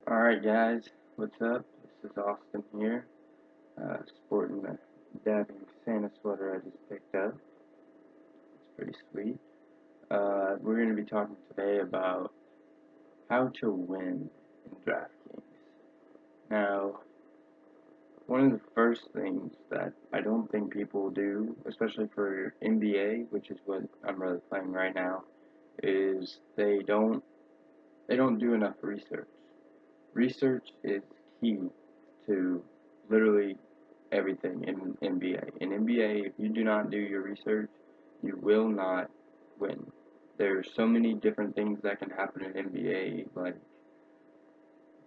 Alright guys, what's up? This is Austin here, sporting the dabbing Santa sweater I just picked up. It's pretty sweet. We're going to be talking today about how to win in Draftkings. Now, one of the first things that I don't think people do, especially for NBA, which is what I'm really playing right now, is they don't do enough research. Research is key to literally everything in NBA. In NBA, if you do not do your research, you will not win. There's so many different things that can happen in NBA, like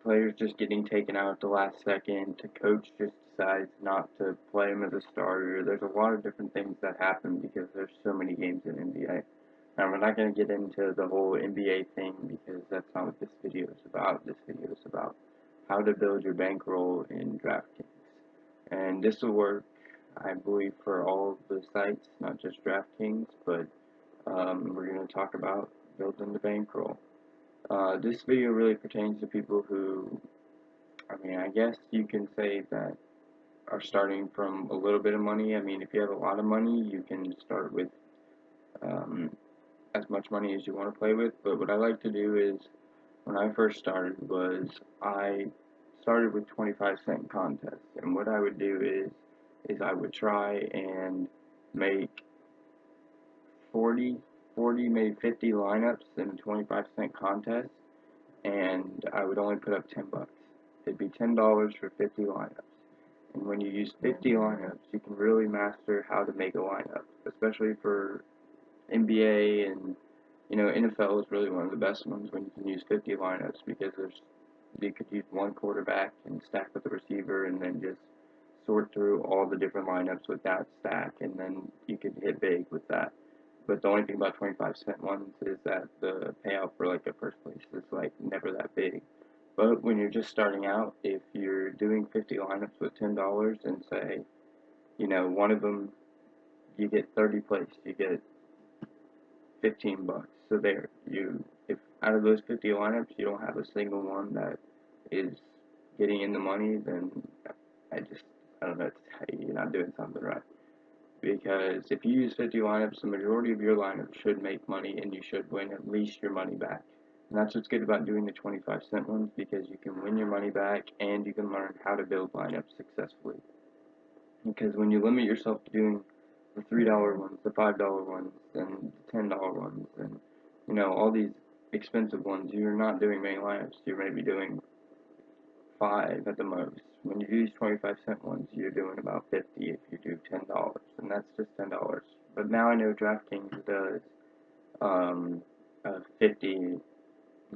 players just getting taken out at the last second, to coach just decides not to play him as a starter. There's a lot of different things that happen because there's so many games in NBA. Now, we're not going to get into the whole NBA thing because that's not what this video is about. This video is about how to build your bankroll in DraftKings. And this will work, I believe, for all of the sites, not just DraftKings, but we're going to talk about building the bankroll. This video really pertains to people who, I guess you can say that are starting from a little bit of money. If you have a lot of money, you can start with um, as much money as you want to play with. But what I like to do is, when I first started, was I started with 25-cent contests. And what I would do is I would try and make 40, 40, maybe 50 lineups in a 25-cent contest, and I would only put up 10 bucks. It'd be $10 for 50 lineups. And when you use 50 lineups, you can really master how to make a lineup, especially for NBA and NFL is really one of the best ones when you can use 50 lineups because you could use one quarterback and stack with the receiver and then just sort through all the different lineups with that stack, and then you could hit big with that. But the only thing about 25-cent ones is that the payout for like a first place is like never that big. But when you're just starting out, if you're doing 50 lineups with $10 and say, one of them you get 30 plays, you get 15 bucks. So there, if out of those 50 lineups you don't have a single one that is getting in the money, then I just I don't know what to tell you. You're not doing something right. Because if you use 50 lineups, the majority of your lineups should make money and you should win at least your money back. And that's what's good about doing the 25-cent ones, because you can win your money back and you can learn how to build lineups successfully. Because when you limit yourself to doing the $3 ones, the $5 ones, and the $10 ones, and all these expensive ones, you're not doing many lineups. You're maybe doing 5 at the most. When you do these 25-cent ones, you're doing about 50 if you do $10, and that's just $10. But now I know DraftKings does 50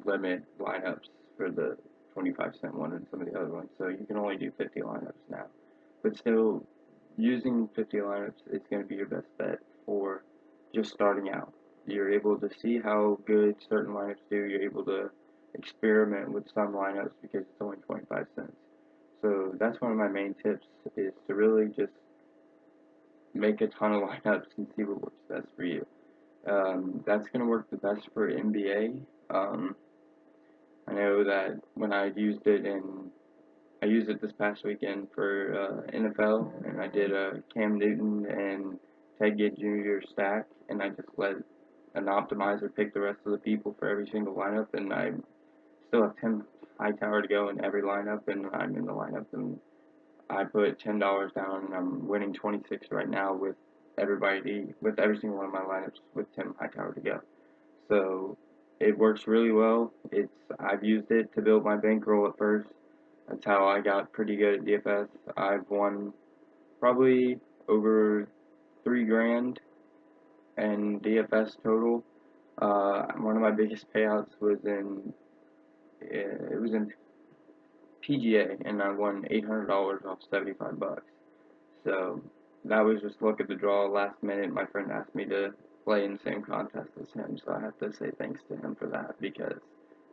limit lineups for the 25-cent one and some of the other ones, so you can only do 50 lineups now. But still, using 50 lineups is going to be your best bet for just starting out. You're able to see how good certain lineups do. You're able to experiment with some lineups because it's only 25 cents. So that's one of my main tips, is to really just make a ton of lineups and see what works best for you. That's going to work the best for NBA. I know that when I used it this past weekend for NFL, and I did a Cam Newton and Ted Ginn Jr. stack, and I just let an optimizer pick the rest of the people for every single lineup, and I still have 10 Hightower to go in every lineup, and I'm in the lineup, and I put $10 down, and I'm winning 26 right now with every single one of my lineups with Tim Hightower to go. So it works really well. I've used it to build my bankroll at first. That's how I got pretty good at DFS. I've won probably over 3 grand in DFS total. One of my biggest payouts was in PGA, and I won $800 off 75 bucks. So that was just luck of the draw. Last minute, my friend asked me to play in the same contest as him, so I have to say thanks to him for that, because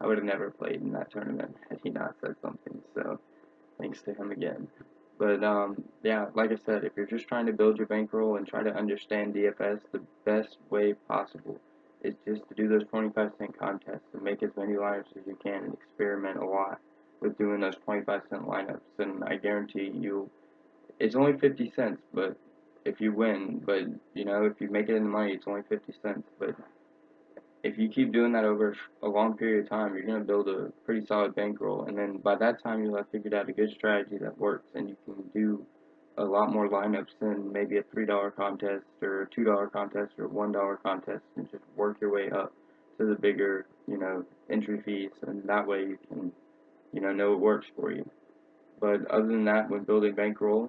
I would have never played in that tournament had he not said something. So thanks to him again. But yeah, like I said, if you're just trying to build your bankroll and try to understand DFS, the best way possible is just to do those 25-cent contests and make as many lineups as you can and experiment a lot. with doing those 25-cent lineups, and I guarantee you, it's only 50 cents, but if you win, but you know, if you make it in the money, it's only 50 cents, but if you keep doing that over a long period of time, you're going to build a pretty solid bankroll, and then by that time you'll have figured out a good strategy that works, and you can do a lot more lineups than maybe a $3 contest or a $2 contest or a $1 contest, and just work your way up to the bigger, you know, entry fees, and that way you can, you know it works for you. But other than that, when building bankroll,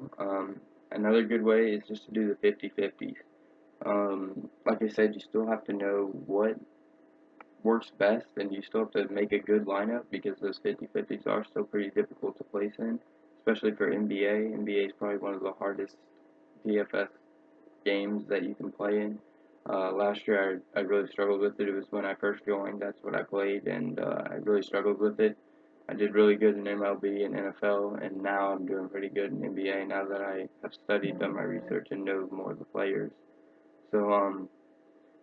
another good way is just to do the 50/50s. Like I said, you still have to know what works best, and you still have to make a good lineup because those 50/50s are still pretty difficult to place in, especially for NBA. NBA is probably one of the hardest DFS games that you can play in. Last year, I really struggled with it. It was when I first joined. That's what I played, and I really struggled with it. I did really good in MLB and NFL, and now I'm doing pretty good in NBA now that I have studied, done my research, and know more of the players. So,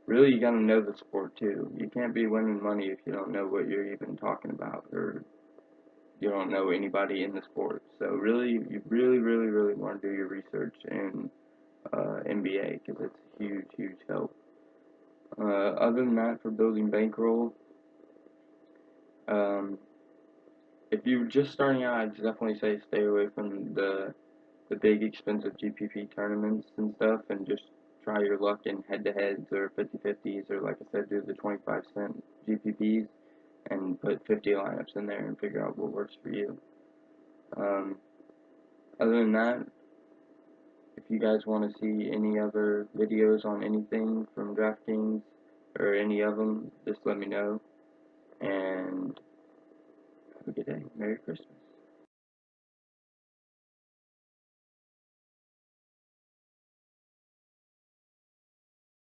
really, you gotta know the sport too. You can't be winning money if you don't know what you're even talking about, or you don't know anybody in the sport. So really, you really want to do your research in NBA because it's a huge help. Other than that, for building bankroll, um, if you're just starting out, I'd definitely say stay away from the big expensive GPP tournaments and stuff, and just try your luck in head-to-heads or 50/50s, or like I said, do the 25-cent GPPs and put 50 lineups in there and figure out what works for you. Um, Other than that, if you guys want to see any other videos on anything from Draftkings or any of them, just let me know. And have a good day. Merry Christmas.